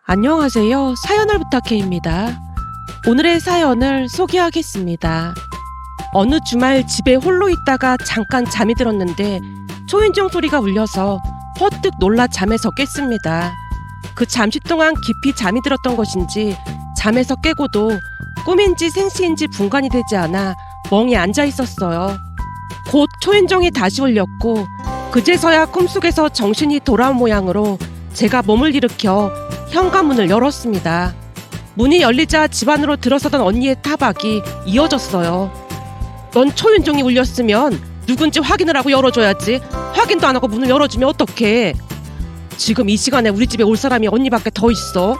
안녕하세요. 사연을 부탁해입니다. 오늘의 사연을 소개하겠습니다. 어느 주말 집에 홀로 있다가 잠깐 잠이 들었는데 초인종 소리가 울려서 퍼뜩 놀라 잠에서 깼습니다. 그 잠시 동안 깊이 잠이 들었던 것인지 잠에서 깨고도 꿈인지 생시인지 분간이 되지 않아 멍이 앉아 있었어요. 곧 초인종이 다시 울렸고 그제서야 꿈속에서 정신이 돌아온 모양으로 제가 몸을 일으켜 현관문을 열었습니다. 문이 열리자 집 안으로 들어서던 언니의 타박이 이어졌어요. 넌 초인종이 울렸으면 누군지 확인을 하고 열어줘야지. 확인도 안 하고 문을 열어주면 어떡해. 지금 이 시간에 우리 집에 올 사람이 언니밖에 더 있어.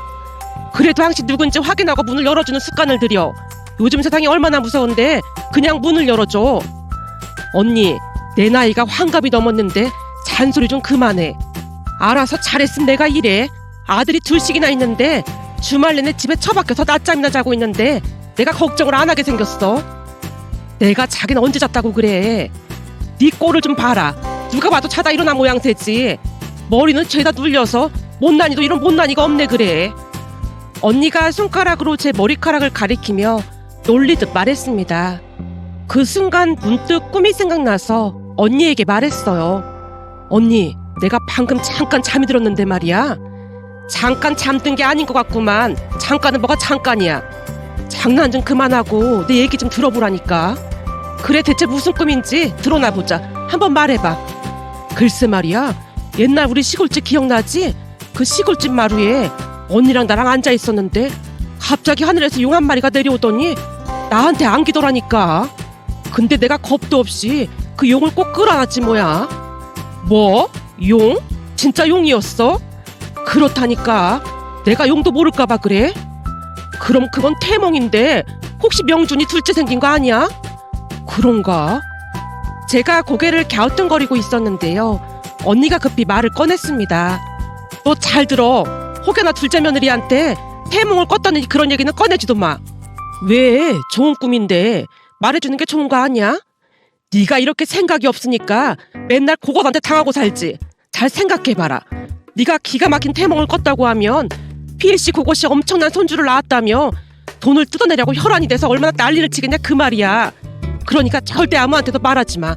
그래도 항상 누군지 확인하고 문을 열어주는 습관을 들여. 요즘 세상이 얼마나 무서운데 그냥 문을 열어줘. 언니, 내 나이가 환갑이 넘었는데 잔소리 좀 그만해. 알아서 잘했으면 내가 이래. 아들이 둘씩이나 있는데 주말 내내 집에 처박혀서 낮잠이나 자고 있는데 내가 걱정을 안 하게 생겼어. 내가 자기는 언제 잤다고 그래. 네 꼴을 좀 봐라. 누가 봐도 자다 일어난 모양새지. 머리는 죄다 눌려서 못난이도 이런 못난이가 없네 그래. 언니가 손가락으로 제 머리카락을 가리키며 놀리듯 말했습니다. 그 순간 문득 꿈이 생각나서 언니에게 말했어요. 언니, 내가 방금 잠깐 잠이 들었는데 말이야. 잠깐 잠든 게 아닌 것 같구만. 잠깐은 뭐가 잠깐이야. 장난 좀 그만하고 내 얘기 좀 들어보라니까. 그래, 대체 무슨 꿈인지 드러나보자. 한번 말해봐. 글쎄 말이야, 옛날 우리 시골집 기억나지? 그 시골집 마루에 언니랑 나랑 앉아있었는데 갑자기 하늘에서 용 한 마리가 내려오더니 나한테 안기더라니까. 근데 내가 겁도 없이 그 용을 꼭 끌어안았지 뭐야. 뭐? 용? 진짜 용이었어? 그렇다니까. 내가 용도 모를까봐 그래? 그럼 그건 태몽인데 혹시 명준이 둘째 생긴 거 아니야? 그런가? 제가 고개를 갸우뚱거리고 있었는데요. 언니가 급히 말을 꺼냈습니다. 너 잘 들어. 혹여나 둘째 며느리한테 태몽을 꿨다는 그런 얘기는 꺼내지도 마. 왜? 좋은 꿈인데 말해주는 게 좋은 거 아니야? 네가 이렇게 생각이 없으니까 맨날 그것한테 당하고 살지. 잘 생각해봐라. 네가 기가 막힌 태몽을 꿨다고 하면 필시 그것이 엄청난 손주를 낳았다며 돈을 뜯어내려고 혈안이 돼서 얼마나 난리를 치겠냐 그 말이야. 그러니까 절대 아무한테도 말하지 마.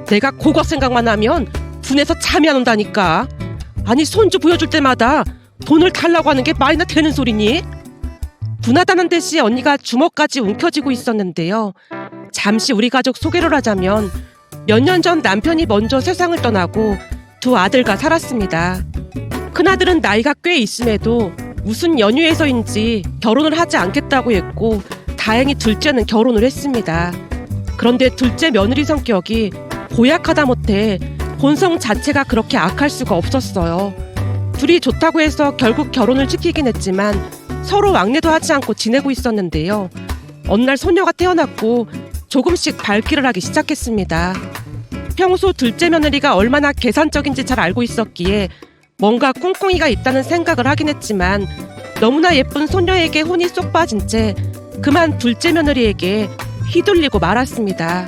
내가 그거 생각만 하면 분해서 잠이 안 온다니까. 아니, 손주 보여줄 때마다 돈을 달라고 하는 게 말이나 되는 소리니? 분하다는 듯이 언니가 주먹까지 움켜쥐고 있었는데요. 잠시 우리 가족 소개를 하자면 몇 년 전 남편이 먼저 세상을 떠나고 두 아들과 살았습니다. 큰아들은 나이가 꽤 있음에도 무슨 연유에서인지 결혼을 하지 않겠다고 했고 다행히 둘째는 결혼을 했습니다. 그런데 둘째 며느리 성격이 고약하다 못해 본성 자체가 그렇게 악할 수가 없었어요. 둘이 좋다고 해서 결국 결혼을 시키긴 했지만 서로 왕래도 하지 않고 지내고 있었는데요. 어느 날 소녀가 태어났고 조금씩 발길을 하기 시작했습니다. 평소 둘째 며느리가 얼마나 계산적인지 잘 알고 있었기에 뭔가 꿍꿍이가 있다는 생각을 하긴 했지만 너무나 예쁜 소녀에게 혼이 쏙 빠진 채 그만 둘째 며느리에게 휘둘리고 말았습니다.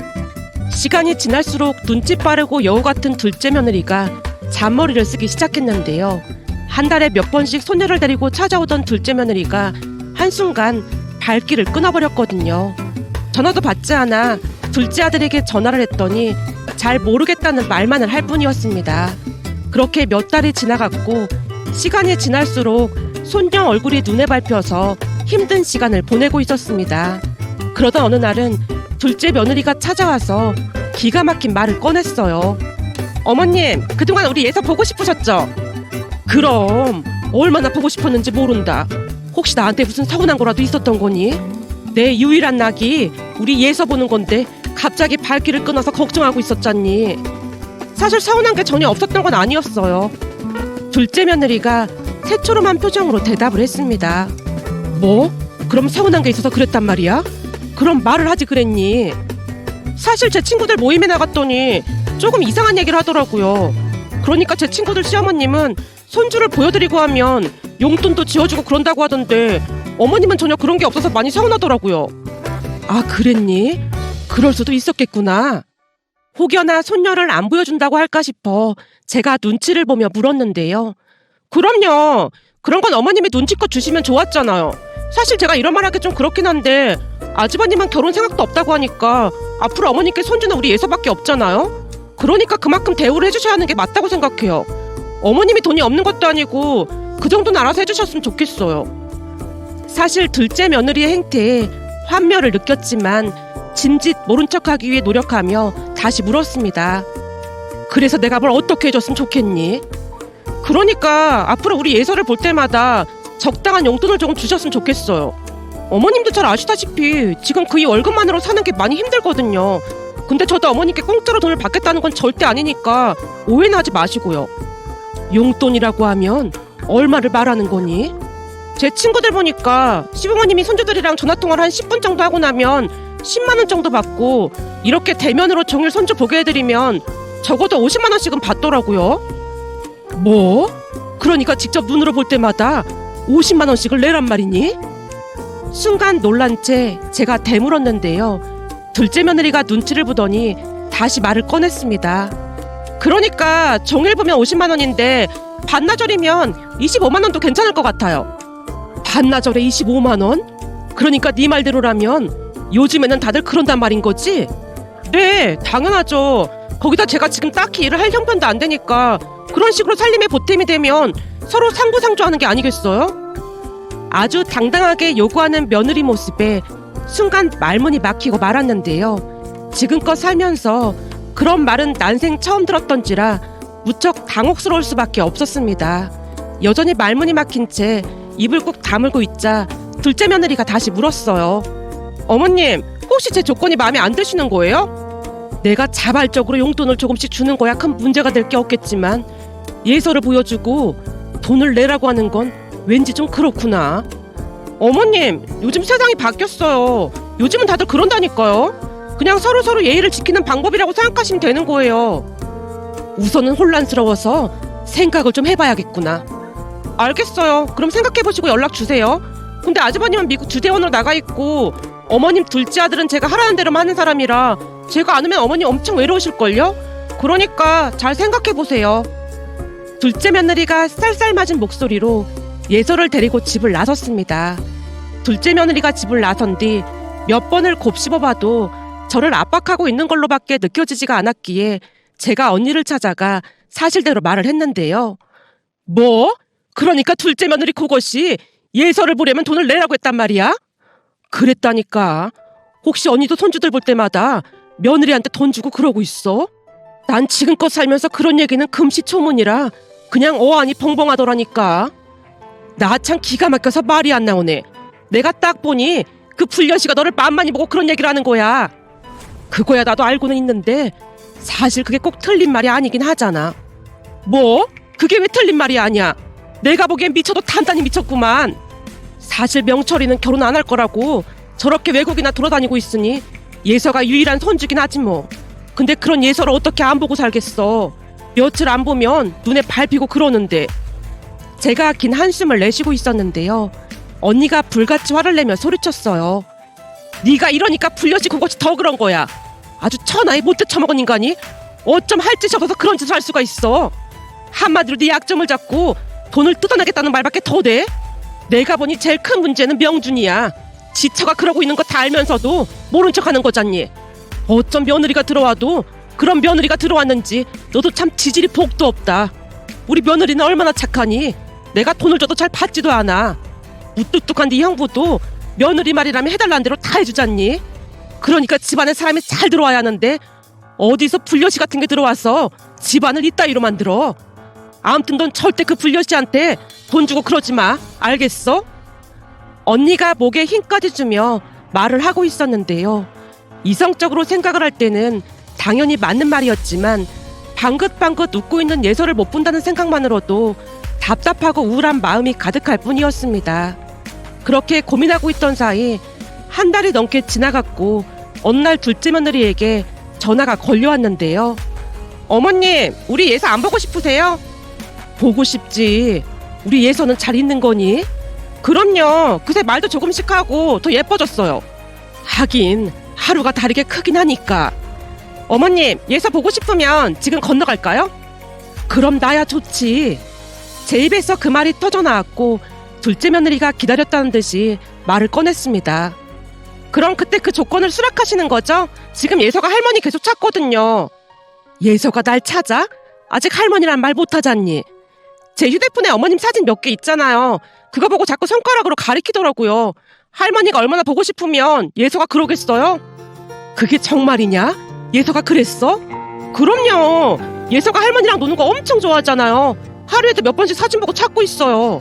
시간이 지날수록 눈치 빠르고 여우 같은 둘째 며느리가 잔머리를 쓰기 시작했는데요. 한 달에 몇 번씩 소녀를 데리고 찾아오던 둘째 며느리가 한순간 발길을 끊어버렸거든요. 전화도 받지 않아 둘째 아들에게 전화를 했더니 잘 모르겠다는 말만을 할 뿐이었습니다. 그렇게 몇 달이 지나갔고 시간이 지날수록 손녀 얼굴이 눈에 밟혀서 힘든 시간을 보내고 있었습니다. 그러던 어느 날은 둘째 며느리가 찾아와서 기가 막힌 말을 꺼냈어요. 어머님, 그동안 우리 예서 보고 싶으셨죠? 그럼 얼마나 보고 싶었는지 모른다. 혹시 나한테 무슨 서운한 거라도 있었던 거니? 내 유일한 낙이 우리 예서 보는 건데 갑자기 발길을 끊어서 걱정하고 있었잖니. 사실 서운한 게 전혀 없었던 건 아니었어요. 둘째 며느리가 새초롬한 표정으로 대답을 했습니다. 뭐? 그럼 서운한 게 있어서 그랬단 말이야? 그럼 말을 하지 그랬니? 사실 제 친구들 모임에 나갔더니 조금 이상한 얘기를 하더라고요. 그러니까 제 친구들 시어머님은 손주를 보여드리고 하면 용돈도 지어주고 그런다고 하던데 어머님은 전혀 그런 게 없어서 많이 서운하더라고요. 아, 그랬니? 그럴 수도 있었겠구나. 혹여나 손녀를 안 보여준다고 할까 싶어 제가 눈치를 보며 물었는데요. 그럼요. 그런 건 어머님이 눈치껏 주시면 좋았잖아요. 사실 제가 이런 말 하기 좀 그렇긴 한데 아주버님은 결혼 생각도 없다고 하니까 앞으로 어머님께 손주는 우리 예서밖에 없잖아요. 그러니까 그만큼 대우를 해주셔야 하는 게 맞다고 생각해요. 어머님이 돈이 없는 것도 아니고 그 정도는 알아서 해주셨으면 좋겠어요. 사실 둘째 며느리의 행태에 환멸을 느꼈지만 짐짓 모른 척하기 위해 노력하며 다시 물었습니다. 그래서 내가 뭘 어떻게 해줬으면 좋겠니? 그러니까 앞으로 우리 예서를 볼 때마다 적당한 용돈을 조금 주셨으면 좋겠어요. 어머님도 잘 아시다시피 지금 그이 월급만으로 사는 게 많이 힘들거든요. 근데 저도 어머님께 공짜로 돈을 받겠다는 건 절대 아니니까 오해는 하지 마시고요. 용돈이라고 하면 얼마를 말하는 거니? 제 친구들 보니까 시부모님이 손주들이랑 전화통화를 한 10분 정도 하고 나면 10만 원 정도 받고 이렇게 대면으로 종일 손주 보게 해드리면 적어도 50만 원씩은 받더라고요. 뭐? 그러니까 직접 눈으로 볼 때마다 50만 원씩을 내란 말이니? 순간 놀란 채 제가 되물었는데요. 둘째 며느리가 눈치를 보더니 다시 말을 꺼냈습니다. 그러니까 종일 보면 50만 원인데 반나절이면 25만 원도 괜찮을 것 같아요. 반나절에 25만 원? 그러니까 네 말대로라면 요즘에는 다들 그런단 말인 거지? 네, 당연하죠. 거기다 제가 지금 딱히 일을 할 형편도 안 되니까 그런 식으로 살림에 보탬이 되면 서로 상부상조하는 게 아니겠어요? 아주 당당하게 요구하는 며느리 모습에 순간 말문이 막히고 말았는데요. 지금껏 살면서 그런 말은 난생 처음 들었던지라 무척 당혹스러울 수밖에 없었습니다. 여전히 말문이 막힌 채 입을 꾹 다물고 있자 둘째 며느리가 다시 물었어요. 어머님, 혹시 제 조건이 마음에 안 드시는 거예요? 내가 자발적으로 용돈을 조금씩 주는 거야 큰 문제가 될 게 없겠지만 예서를 보여주고 돈을 내라고 하는 건 왠지 좀 그렇구나. 어머님, 요즘 세상이 바뀌었어요. 요즘은 다들 그런다니까요. 그냥 서로서로 예의를 지키는 방법이라고 생각하시면 되는 거예요. 우선은 혼란스러워서 생각을 좀 해봐야겠구나. 알겠어요. 그럼 생각해보시고 연락 주세요. 근데 아주버님은 미국 주대원으로 나가 있고 어머님 둘째 아들은 제가 하라는 대로만 하는 사람이라 제가 안 오면 어머님 엄청 외로우실걸요? 그러니까 잘 생각해보세요. 둘째 며느리가 쌀쌀맞은 목소리로 예서를 데리고 집을 나섰습니다. 둘째 며느리가 집을 나선 뒤 몇 번을 곱씹어봐도 저를 압박하고 있는 걸로밖에 느껴지지가 않았기에 제가 언니를 찾아가 사실대로 말을 했는데요. 뭐? 그러니까 둘째 며느리 그것이 예서를 보려면 돈을 내라고 했단 말이야? 그랬다니까. 혹시 언니도 손주들 볼 때마다 며느리한테 돈 주고 그러고 있어? 난 지금껏 살면서 그런 얘기는 금시초문이라 그냥 어안이 벙벙하더라니까. 나 참 기가 막혀서 말이 안 나오네. 내가 딱 보니 그 불려시가 너를 맘많이 보고 그런 얘기를 하는 거야. 그거야 나도 알고는 있는데 사실 그게 꼭 틀린 말이 아니긴 하잖아. 뭐? 그게 왜 틀린 말이 아니야? 내가 보기엔 미쳐도 단단히 미쳤구만. 사실 명철이는 결혼 안 할 거라고 저렇게 외국이나 돌아다니고 있으니 예서가 유일한 손주긴 하지 뭐. 근데 그런 예서를 어떻게 안 보고 살겠어. 며칠 안 보면 눈에 밟히고 그러는데. 제가 긴 한숨을 내쉬고 있었는데요. 언니가 불같이 화를 내며 소리쳤어요. 네가 이러니까 불려지 그것이 더 그런 거야. 아주 천하에 못돼 처먹은 인간이 어쩜 할 짓이 없어서 그런 짓을 할 수가 있어. 한마디로 네 약점을 잡고 돈을 뜯어내겠다는 말밖에 더 돼? 내가 보니 제일 큰 문제는 명준이야. 지처가 그러고 있는 거 다 알면서도 모른 척하는 거잖니. 어쩜 며느리가 들어와도 그런 며느리가 들어왔는지 너도 참 지질이 복도 없다. 우리 며느리는 얼마나 착하니? 내가 돈을 줘도 잘 받지도 않아. 무뚝뚝한 네 형부도 며느리 말이라면 해달라는 대로 다 해주잖니. 그러니까 집안에 사람이 잘 들어와야 하는데 어디서 불려시 같은 게 들어와서 집안을 이따위로 만들어. 아무튼 넌 절대 그 불려시한테 돈 주고 그러지 마. 알겠어? 언니가 목에 힘까지 주며 말을 하고 있었는데요. 이성적으로 생각을 할 때는 당연히 맞는 말이었지만 방긋방긋 웃고 있는 예서를 못 본다는 생각만으로도 답답하고 우울한 마음이 가득할 뿐이었습니다. 그렇게 고민하고 있던 사이 한 달이 넘게 지나갔고 어느 날 둘째 며느리에게 전화가 걸려왔는데요. 어머님, 우리 예서 안 보고 싶으세요? 보고 싶지. 우리 예서는 잘 있는 거니? 그럼요. 그새 말도 조금씩 하고 더 예뻐졌어요. 하긴 하루가 다르게 크긴 하니까. 어머님, 예서 보고 싶으면 지금 건너갈까요? 그럼 나야 좋지. 제 입에서 그 말이 터져나왔고 둘째 며느리가 기다렸다는 듯이 말을 꺼냈습니다. 그럼 그때 그 조건을 수락하시는 거죠? 지금 예서가 할머니 계속 찾거든요. 예서가 날 찾아? 아직 할머니란 말 못하잖니. 제 휴대폰에 어머님 사진 몇 개 있잖아요. 그거 보고 자꾸 손가락으로 가리키더라고요. 할머니가 얼마나 보고 싶으면 예서가 그러겠어요? 그게 정말이냐? 예서가 그랬어? 그럼요. 예서가 할머니랑 노는 거 엄청 좋아하잖아요. 하루에도 몇 번씩 사진 보고 찾고 있어요.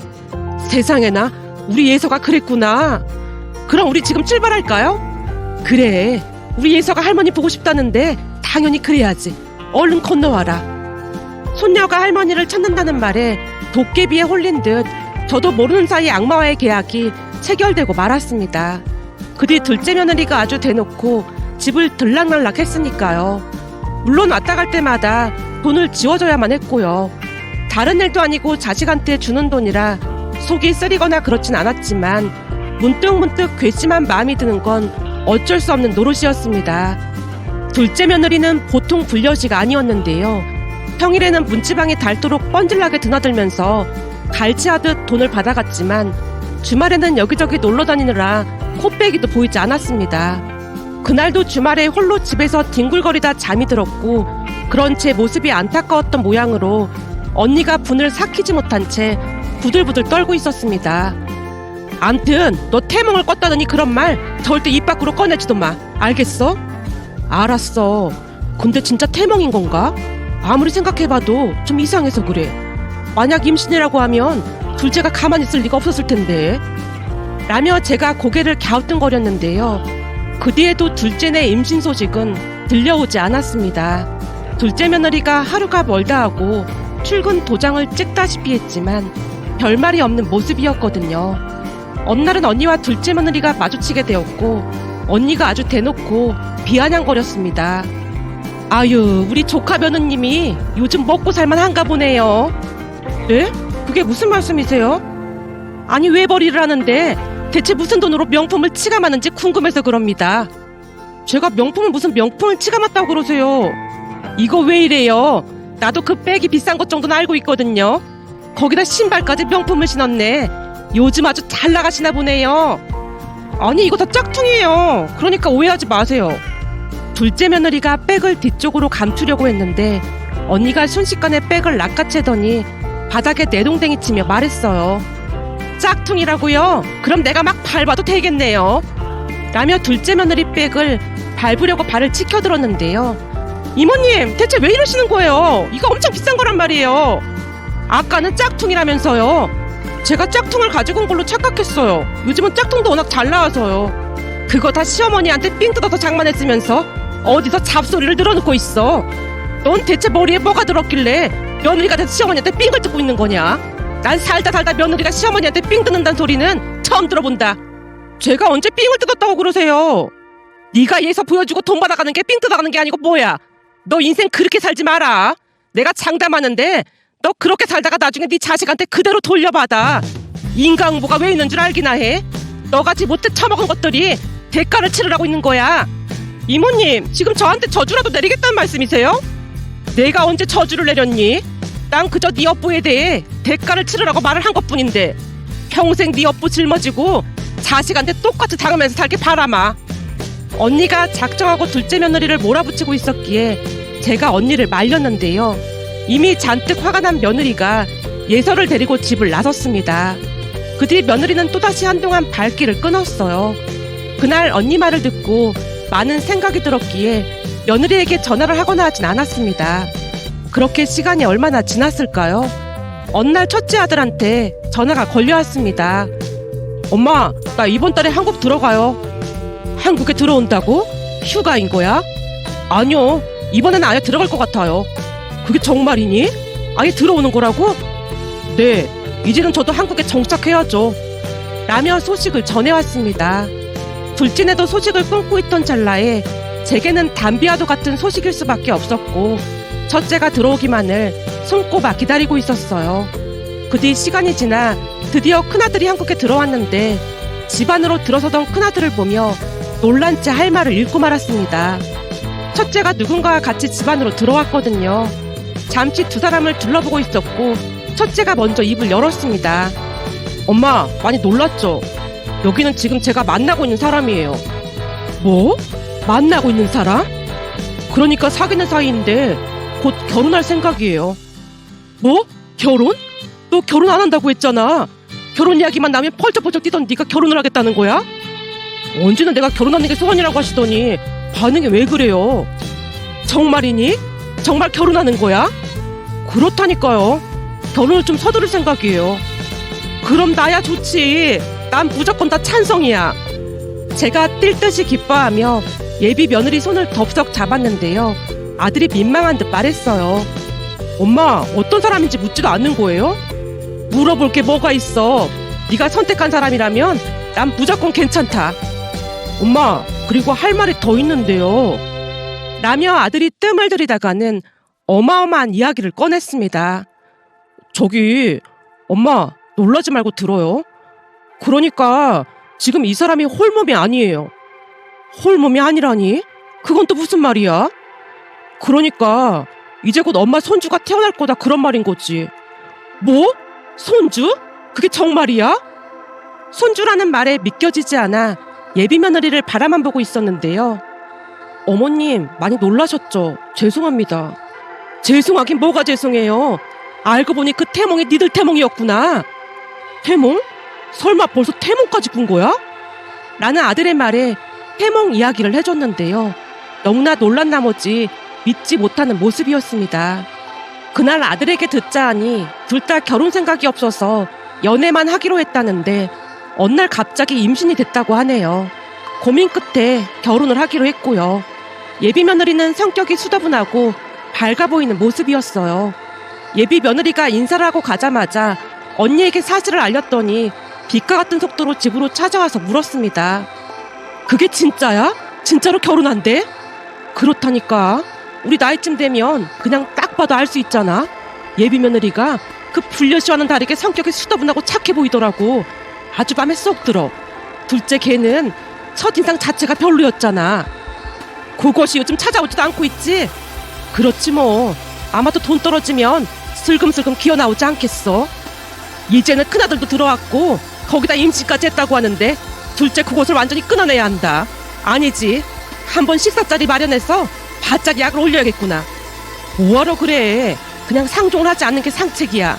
세상에나, 우리 예서가 그랬구나. 그럼 우리 지금 출발할까요? 그래, 우리 예서가 할머니 보고 싶다는데 당연히 그래야지. 얼른 건너와라. 손녀가 할머니를 찾는다는 말에 도깨비에 홀린 듯 저도 모르는 사이 악마와의 계약이 체결되고 말았습니다. 그 뒤 둘째 며느리가 아주 대놓고 집을 들락날락 했으니까요. 물론 왔다 갈 때마다 돈을 지워줘야만 했고요. 다른 일도 아니고 자식한테 주는 돈이라 속이 쓰리거나 그렇진 않았지만 문득문득 괘씸한 마음이 드는 건 어쩔 수 없는 노릇이었습니다. 둘째 며느리는 보통 불려시가 아니었는데요. 평일에는 문지방에 닳도록 뻔질나게 드나들면서 갈치하듯 돈을 받아갔지만 주말에는 여기저기 놀러 다니느라 코빼기도 보이지 않았습니다. 그날도 주말에 홀로 집에서 뒹굴거리다 잠이 들었고 그런 제 모습이 안타까웠던 모양으로 언니가 분을 삭히지 못한 채 부들부들 떨고 있었습니다. 암튼 너 태몽을 껐다더니 그런 말 절대 입 밖으로 꺼내지도 마. 알겠어? 알았어. 근데 진짜 태몽인 건가? 아무리 생각해봐도 좀 이상해서 그래. 만약 임신이라고 하면 둘째가 가만히 있을 리가 없었을 텐데. 라며 제가 고개를 갸우뚱거렸는데요. 그 뒤에도 둘째네 임신 소식은 들려오지 않았습니다. 둘째 며느리가 하루가 멀다 하고 출근 도장을 찍다시피 했지만 별말이 없는 모습이었거든요. 어느 날은 언니와 둘째 며느리가 마주치게 되었고 언니가 아주 대놓고 비아냥거렸습니다. 아유, 우리 조카 며느님이 요즘 먹고 살만한가 보네요. 네? 그게 무슨 말씀이세요? 아니, 외벌이를 하는데 대체 무슨 돈으로 명품을 치감하는지 궁금해서 그럽니다. 제가 명품을 무슨 명품을 치감았다고 그러세요? 이거 왜 이래요? 나도 그 백이 비싼 것 정도는 알고 있거든요. 거기다 신발까지 명품을 신었네. 요즘 아주 잘 나가시나 보네요. 아니, 이거 다 짝퉁이에요. 그러니까 오해하지 마세요. 둘째 며느리가 백을 뒤쪽으로 감추려고 했는데 언니가 순식간에 백을 낚아채더니 바닥에 내동댕이 치며 말했어요. 짝퉁이라고요? 그럼 내가 막 밟아도 되겠네요. 라며 둘째 며느리 백을 밟으려고 발을 치켜들었는데요. 이모님, 대체 왜 이러시는 거예요? 이거 엄청 비싼 거란 말이에요. 아까는 짝퉁이라면서요. 제가 짝퉁을 가지고 온 걸로 착각했어요. 요즘은 짝퉁도 워낙 잘 나와서요. 그거 다 시어머니한테 삥 뜯어서 장만했으면서 어디서 잡소리를 늘어놓고 있어. 넌 대체 머리에 뭐가 들었길래 며느리가 돼서 시어머니한테 삥을 뜯고 있는 거냐? 난 살다 며느리가 시어머니한테 삥 뜯는다는 소리는 처음 들어본다. 제가 언제 삥을 뜯었다고 그러세요? 네가 얘서 보여주고 돈 받아가는 게 삥 뜯어가는 게 아니고 뭐야. 너 인생 그렇게 살지 마라. 내가 장담하는데 너 그렇게 살다가 나중에 네 자식한테 그대로 돌려받아. 인과응보가 왜 있는 줄 알기나 해? 너같이 못해 처먹은 것들이 대가를 치르라고 있는 거야. 이모님, 지금 저한테 저주라도 내리겠다는 말씀이세요? 내가 언제 저주를 내렸니? 난 그저 네 업보에 대해 대가를 치르라고 말을 한 것뿐인데 평생 네 업보 짊어지고 자식한테 똑같이 당하면서 살게 바라마. 언니가 작정하고 둘째 며느리를 몰아붙이고 있었기에 제가 언니를 말렸는데요. 이미 잔뜩 화가 난 며느리가 예서를 데리고 집을 나섰습니다. 그 뒤 며느리는 또다시 한동안 발길을 끊었어요. 그날 언니 말을 듣고 많은 생각이 들었기에 며느리에게 전화를 하거나 하진 않았습니다. 그렇게 시간이 얼마나 지났을까요? 어느 날 첫째 아들한테 전화가 걸려왔습니다. 엄마, 나 이번 달에 한국 들어가요. 한국에 들어온다고? 휴가인 거야? 아니요, 이번에는 아예 들어갈 것 같아요. 그게 정말이니? 아예 들어오는 거라고? 네, 이제는 저도 한국에 정착해야죠. 라며 소식을 전해왔습니다. 둘째네도 소식을 끊고 있던 찰나에 제게는 담비아도 같은 소식일 수밖에 없었고 첫째가 들어오기만을 손꼽아 기다리고 있었어요. 그 뒤 시간이 지나 드디어 큰아들이 한국에 들어왔는데 집 안으로 들어서던 큰아들을 보며 놀란 채 할 말을 잃고 말았습니다. 첫째가 누군가와 같이 집 안으로 들어왔거든요. 잠시 두 사람을 둘러보고 있었고 첫째가 먼저 입을 열었습니다. 엄마, 많이 놀랐죠? 여기는 지금 제가 만나고 있는 사람이에요. 뭐? 만나고 있는 사람? 그러니까 사귀는 사이인데 곧 결혼할 생각이에요. 뭐? 결혼? 너 결혼 안 한다고 했잖아. 결혼 이야기만 나면 펄쩍펄쩍 뛰던 네가 결혼을 하겠다는 거야? 언제는 내가 결혼하는 게 소원이라고 하시더니 반응이 왜 그래요? 정말이니? 정말 결혼하는 거야? 그렇다니까요. 결혼을 좀 서두를 생각이에요. 그럼 나야 좋지. 난 무조건 다 찬성이야. 제가 뛸 듯이 기뻐하며 예비 며느리 손을 덥석 잡았는데요. 아들이 민망한 듯 말했어요. 엄마, 어떤 사람인지 묻지도 않는 거예요? 물어볼 게 뭐가 있어. 네가 선택한 사람이라면 난 무조건 괜찮다. 엄마, 그리고 할 말이 더 있는데요. 라며 아들이 뜸을 들이다가는 어마어마한 이야기를 꺼냈습니다. 저기, 엄마, 놀라지 말고 들어요. 그러니까 지금 이 사람이 홀몸이 아니에요. 홀몸이 아니라니? 그건 또 무슨 말이야? 그러니까 이제 곧 엄마 손주가 태어날 거다 그런 말인 거지. 뭐? 손주? 그게 정말이야? 손주라는 말에 믿겨지지 않아 예비 며느리를 바라만 보고 있었는데요. 어머님, 많이 놀라셨죠? 죄송합니다. 죄송하긴 뭐가 죄송해요. 알고 보니 그 태몽이 니들 태몽이었구나. 태몽? 설마 벌써 태몽까지 꾼 거야? 라는 아들의 말에 태몽 이야기를 해줬는데요. 너무나 놀란 나머지 믿지 못하는 모습이었습니다. 그날 아들에게 듣자 하니 둘 다 결혼 생각이 없어서 연애만 하기로 했다는데 어느 날 갑자기 임신이 됐다고 하네요. 고민 끝에 결혼을 하기로 했고요. 예비 며느리는 성격이 수다분하고 밝아 보이는 모습이었어요. 예비 며느리가 인사를 하고 가자마자 언니에게 사실을 알렸더니 빛과 같은 속도로 집으로 찾아와서 물었습니다. 그게 진짜야? 진짜로 결혼한대? 그렇다니까. 우리 나이쯤 되면 그냥 딱 봐도 알 수 있잖아. 예비 며느리가 그 불려시와는 다르게 성격이 수다분하고 착해 보이더라고. 아주 맘에 쏙 들어. 둘째 걔는 첫인상 자체가 별로였잖아. 그것이 요즘 찾아오지도 않고 있지? 그렇지 뭐. 아마도 돈 떨어지면 슬금슬금 기어나오지 않겠어? 이제는 큰아들도 들어왔고 거기다 임신까지 했다고 하는데 둘째 그것을 완전히 끊어내야 한다. 아니지. 한번 식사자리 마련해서 바짝 약을 올려야겠구나. 뭐하러 그래. 그냥 상종을 하지 않는 게 상책이야.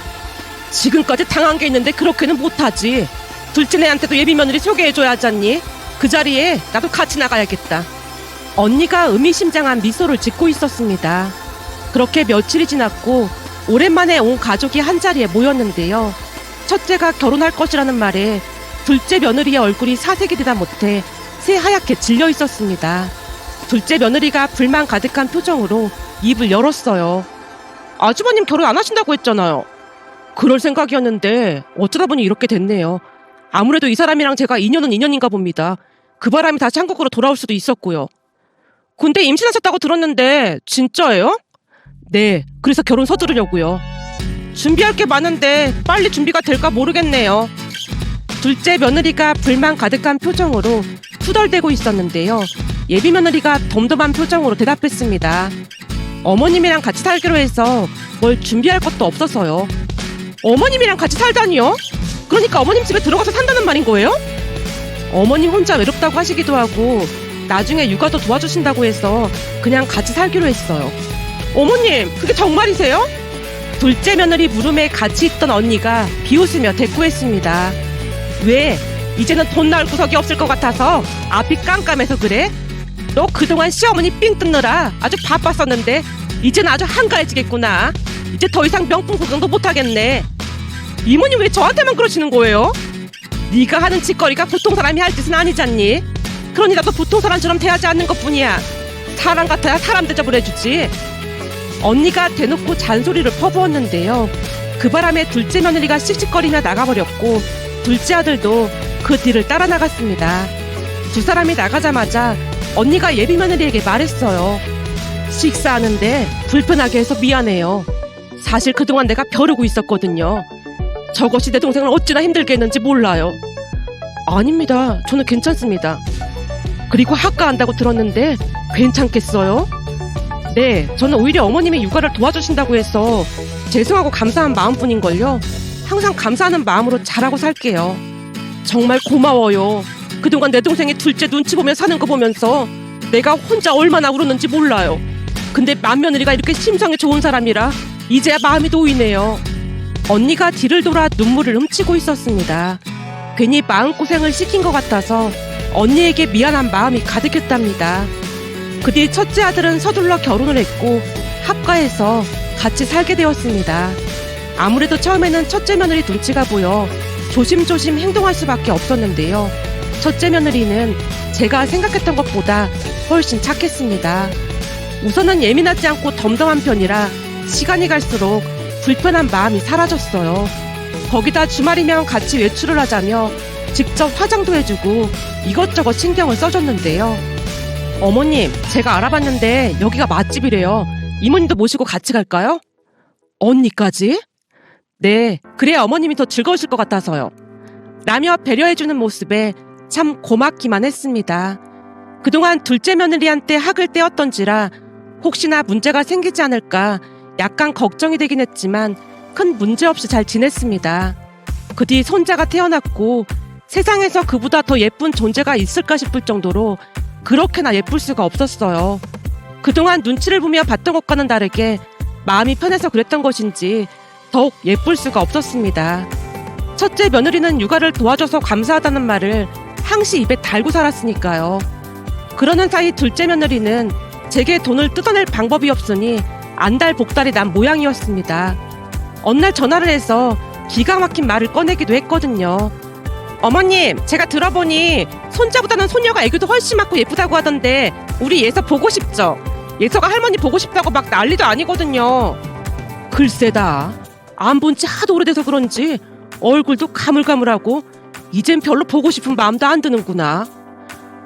지금까지 당한 게 있는데 그렇게는 못하지. 둘째네한테도 예비 며느리 소개해줘야 하잖니. 그 자리에 나도 같이 나가야겠다. 언니가 의미심장한 미소를 짓고 있었습니다. 그렇게 며칠이 지났고 오랜만에 온 가족이 한자리에 모였는데요. 첫째가 결혼할 것이라는 말에 둘째 며느리의 얼굴이 사색이 되다 못해 새하얗게 질려 있었습니다. 둘째 며느리가 불만 가득한 표정으로 입을 열었어요. 아주버님 결혼 안 하신다고 했잖아요. 그럴 생각이었는데 어쩌다 보니 이렇게 됐네요. 아무래도 이 사람이랑 제가 인연은 인연인가 봅니다. 그 바람이 다시 한국으로 돌아올 수도 있었고요. 근데 임신하셨다고 들었는데 진짜예요? 네, 그래서 결혼 서두르려고요. 준비할 게 많은데 빨리 준비가 될까 모르겠네요. 둘째 며느리가 불만 가득한 표정으로 투덜대고 있었는데요. 예비 며느리가 덤덤한 표정으로 대답했습니다. 어머님이랑 같이 살기로 해서 뭘 준비할 것도 없어서요. 어머님이랑 같이 살다니요? 그러니까 어머님 집에 들어가서 산다는 말인 거예요? 어머님 혼자 외롭다고 하시기도 하고 나중에 육아도 도와주신다고 해서 그냥 같이 살기로 했어요. 어머님, 그게 정말이세요? 둘째 며느리 물음에 같이 있던 언니가 비웃으며 대꾸했습니다. 왜? 이제는 돈 나올 구석이 없을 것 같아서 앞이 깜깜해서 그래? 너 그동안 시어머니 삥 뜯느라 아주 바빴었는데 이제는 아주 한가해지겠구나. 이제 더 이상 명품 구경도 못하겠네. 이모님 왜 저한테만 그러시는 거예요? 네가 하는 짓거리가 보통 사람이 할 짓은 아니잖니. 그러니 나도 보통 사람처럼 대하지 않는 것뿐이야. 사람 같아야 사람 대접을 해주지. 언니가 대놓고 잔소리를 퍼부었는데요. 그 바람에 둘째 며느리가 씩씩거리며 나가버렸고 둘째 아들도 그 뒤를 따라 나갔습니다. 두 사람이 나가자마자 언니가 예비 며느리에게 말했어요. 식사하는데 불편하게 해서 미안해요. 사실 그동안 내가 벼르고 있었거든요. 저것이 내 동생을 어찌나 힘들게 했는지 몰라요. 아닙니다. 저는 괜찮습니다. 그리고 학가한다고 들었는데 괜찮겠어요? 네, 저는 오히려 어머님이 육아를 도와주신다고 해서 죄송하고 감사한 마음뿐인걸요. 항상 감사하는 마음으로 잘하고 살게요. 정말 고마워요. 그동안 내 동생이 둘째 눈치 보며 사는 거 보면서 내가 혼자 얼마나 울었는지 몰라요. 근데 맏며느리가 이렇게 심성이 좋은 사람이라 이제야 마음이 놓이네요. 언니가 뒤를 돌아 눈물을 훔치고 있었습니다. 괜히 마음고생을 시킨 것 같아서 언니에게 미안한 마음이 가득했답니다. 그 뒤 첫째 아들은 서둘러 결혼을 했고 합가해서 같이 살게 되었습니다. 아무래도 처음에는 첫째 며느리 눈치가 보여 조심조심 행동할 수밖에 없었는데요. 첫째 며느리는 제가 생각했던 것보다 훨씬 착했습니다. 우선은 예민하지 않고 덤덤한 편이라 시간이 갈수록 불편한 마음이 사라졌어요. 거기다 주말이면 같이 외출을 하자며 직접 화장도 해주고 이것저것 신경을 써줬는데요. 어머님, 제가 알아봤는데 여기가 맛집이래요. 이모님도 모시고 같이 갈까요? 언니까지? 네, 그래야 어머님이 더 즐거우실 것 같아서요. 라며 배려해주는 모습에 참 고맙기만 했습니다. 그동안 둘째 며느리한테 학을 떼었던지라 혹시나 문제가 생기지 않을까 약간 걱정이 되긴 했지만 큰 문제 없이 잘 지냈습니다. 그 뒤 손자가 태어났고 세상에서 그보다 더 예쁜 존재가 있을까 싶을 정도로 그렇게나 예쁠 수가 없었어요. 그동안 눈치를 보며 봤던 것과는 다르게 마음이 편해서 그랬던 것인지 더욱 예쁠 수가 없었습니다. 첫째 며느리는 육아를 도와줘서 감사하다는 말을 항시 입에 달고 살았으니까요. 그러는 사이 둘째 며느리는 제게 돈을 뜯어낼 방법이 없으니 안달복달이 난 모양이었습니다. 어느 날 전화를 해서 기가 막힌 말을 꺼내기도 했거든요. 어머님, 제가 들어보니 손자보다는 손녀가 애교도 훨씬 많고 예쁘다고 하던데 우리 예서 보고 싶죠? 예서가 할머니 보고 싶다고 막 난리도 아니거든요. 글쎄다. 안 본 지 하도 오래돼서 그런지 얼굴도 가물가물하고 이젠 별로 보고 싶은 마음도 안 드는구나.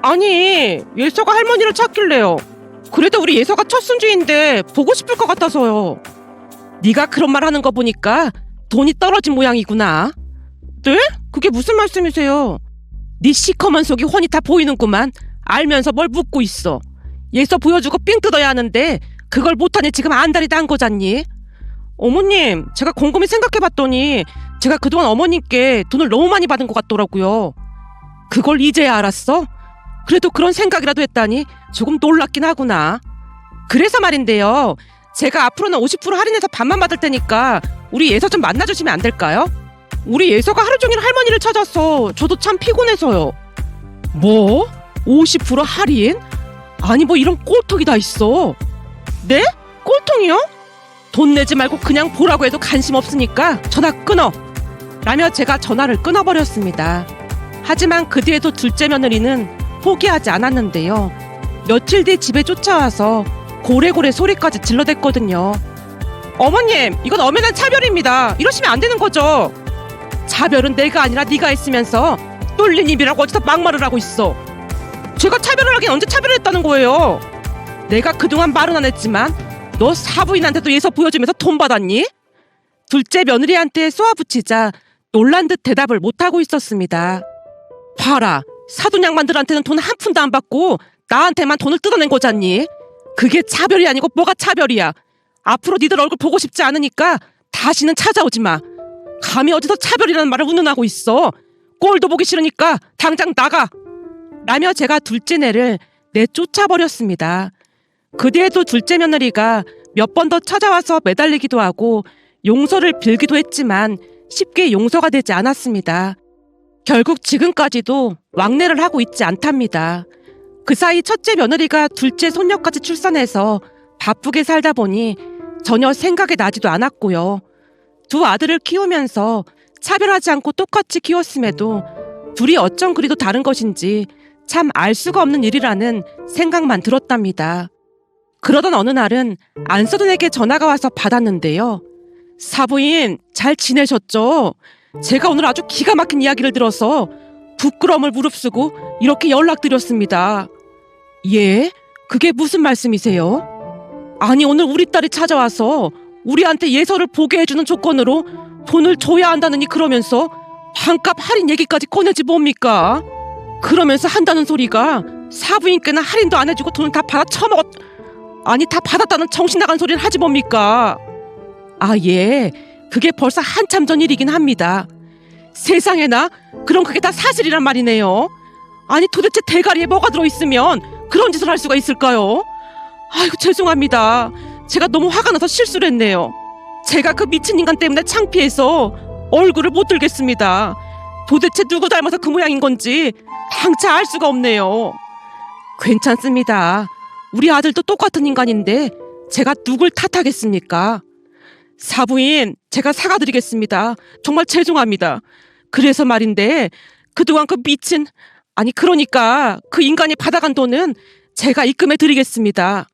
아니, 예서가 할머니를 찾길래요. 그래도 우리 예서가 첫 손주인데 보고 싶을 것 같아서요. 네가 그런 말 하는 거 보니까 돈이 떨어진 모양이구나. 네? 그게 무슨 말씀이세요? 네 시커먼 속이 훤히 다 보이는구만. 알면서 뭘 묻고 있어. 예서 보여주고 삥 뜯어야 하는데 그걸 못하니 지금 안달이 난 거잖니? 어머님, 제가 곰곰이 생각해봤더니 제가 그동안 어머님께 돈을 너무 많이 받은 것 같더라고요. 그걸 이제야 알았어? 그래도 그런 생각이라도 했다니 조금 놀랍긴 하구나. 그래서 말인데요. 제가 앞으로는 50% 할인해서 반만 받을 테니까 우리 예서 좀 만나주시면 안 될까요? 우리 예서가 하루 종일 할머니를 찾아서 저도 참 피곤해서요. 뭐? 50% 할인? 아니 뭐 이런 꼴통이 다 있어. 네? 꼴통이요? 돈 내지 말고 그냥 보라고 해도 관심 없으니까 전화 끊어. 라며 제가 전화를 끊어버렸습니다. 하지만 그 뒤에도 둘째 며느리는 포기하지 않았는데요. 며칠 뒤 집에 쫓아와서 고래고래 소리까지 질러댔거든요. 어머님, 이건 엄연한 차별입니다. 이러시면 안 되는 거죠. 차별은 내가 아니라 네가 했으면서 뚫린 입이라고 어디서 막말을 하고 있어. 제가 차별을 하긴 언제 차별을 했다는 거예요. 내가 그동안 말은 안 했지만 너 사부인한테도 예서 보여주면서 돈 받았니? 둘째 며느리한테 쏘아붙이자 놀란 듯 대답을 못하고 있었습니다. 봐라, 사돈양반들한테는 돈 한 푼도 안 받고 나한테만 돈을 뜯어낸 거잖니? 그게 차별이 아니고 뭐가 차별이야. 앞으로 니들 얼굴 보고 싶지 않으니까 다시는 찾아오지 마. 감히 어디서 차별이라는 말을 운운하고 있어. 꼴도 보기 싫으니까 당장 나가. 라며 제가 둘째네를 내쫓아버렸습니다. 그 뒤에도 둘째 며느리가 몇 번 더 찾아와서 매달리기도 하고 용서를 빌기도 했지만 쉽게 용서가 되지 않았습니다. 결국 지금까지도 왕래를 하고 있지 않답니다. 그 사이 첫째 며느리가 둘째 손녀까지 출산해서 바쁘게 살다 보니 전혀 생각에 나지도 않았고요. 두 아들을 키우면서 차별하지 않고 똑같이 키웠음에도 둘이 어쩜 그리도 다른 것인지 참 알 수가 없는 일이라는 생각만 들었답니다. 그러던 어느 날은 안서준에게 전화가 와서 받았는데요. 사부인, 잘 지내셨죠? 제가 오늘 아주 기가 막힌 이야기를 들어서 부끄러움을 무릅쓰고 이렇게 연락드렸습니다. 예? 그게 무슨 말씀이세요? 아니, 오늘 우리 딸이 찾아와서 우리한테 예서를 보게 해주는 조건으로 돈을 줘야 한다느니 그러면서 반값 할인 얘기까지 꺼내지 뭡니까? 그러면서 한다는 소리가 사부인께는 할인도 안 해주고 돈을 다 받아 처먹었... 아니, 다 받았다는 정신 나간 소리를 하지 뭡니까? 아, 예. 그게 벌써 한참 전 일이긴 합니다. 세상에나 그럼 그게 다 사실이란 말이네요. 아니 도대체 대가리에 뭐가 들어있으면 그런 짓을 할 수가 있을까요? 아이고 죄송합니다. 제가 너무 화가 나서 실수를 했네요. 제가 그 미친 인간 때문에 창피해서 얼굴을 못 들겠습니다. 도대체 누구 닮아서 그 모양인 건지 당차 알 수가 없네요. 괜찮습니다. 우리 아들도 똑같은 인간인데 제가 누굴 탓하겠습니까? 사부인, 제가 사과드리겠습니다. 정말 죄송합니다. 그래서 말인데 그동안 그 미친, 아니 그러니까 그 인간이 받아간 돈은 제가 입금해 드리겠습니다.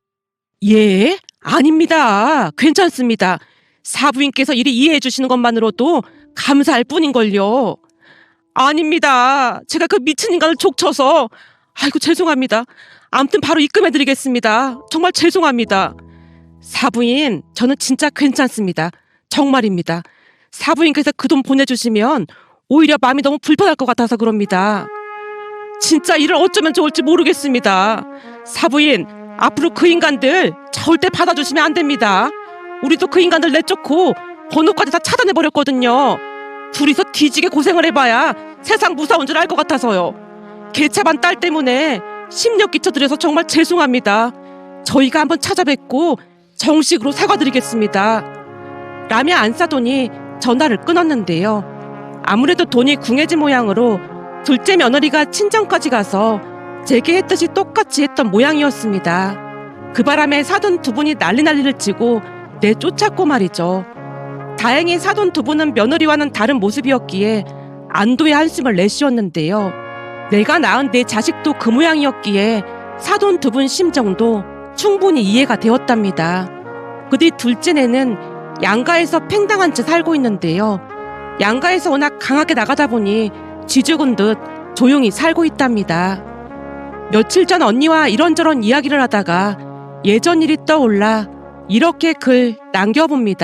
예? 아닙니다. 괜찮습니다. 사부인께서 이리 이해해 주시는 것만으로도 감사할 뿐인걸요. 아닙니다. 제가 그 미친 인간을 족쳐서 아이고 죄송합니다. 아무튼 바로 입금해 드리겠습니다. 정말 죄송합니다. 사부인, 저는 진짜 괜찮습니다. 정말입니다. 사부인께서 그 돈 보내주시면 오히려 마음이 너무 불편할 것 같아서 그럽니다. 진짜 일을 어쩌면 좋을지 모르겠습니다. 사부인, 앞으로 그 인간들 절대 받아주시면 안 됩니다. 우리도 그 인간들 내쫓고 번호까지 다 차단해버렸거든요. 둘이서 뒤지게 고생을 해봐야 세상 무서운 줄 알 것 같아서요. 개차반 딸 때문에 심력 끼쳐드려서 정말 죄송합니다. 저희가 한번 찾아뵙고 정식으로 사과드리겠습니다. 라며 안 싸더니 전화를 끊었는데요. 아무래도 돈이 궁해진 모양으로 둘째 며느리가 친정까지 가서 제게 했듯이 똑같이 했던 모양이었습니다. 그 바람에 사돈 두 분이 난리를 치고 내쫓았고 말이죠. 다행히 사돈 두 분은 며느리와는 다른 모습이었기에 안도의 한숨을 내쉬었는데요. 내가 낳은 내 자식도 그 모양이었기에 사돈 두 분 심정도 충분히 이해가 되었답니다. 그 뒤 둘째네는 양가에서 팽당한 채 살고 있는데요. 양가에서 워낙 강하게 나가다 보니 쥐죽은 듯 조용히 살고 있답니다. 며칠 전 언니와 이런저런 이야기를 하다가 예전 일이 떠올라 이렇게 글 남겨봅니다.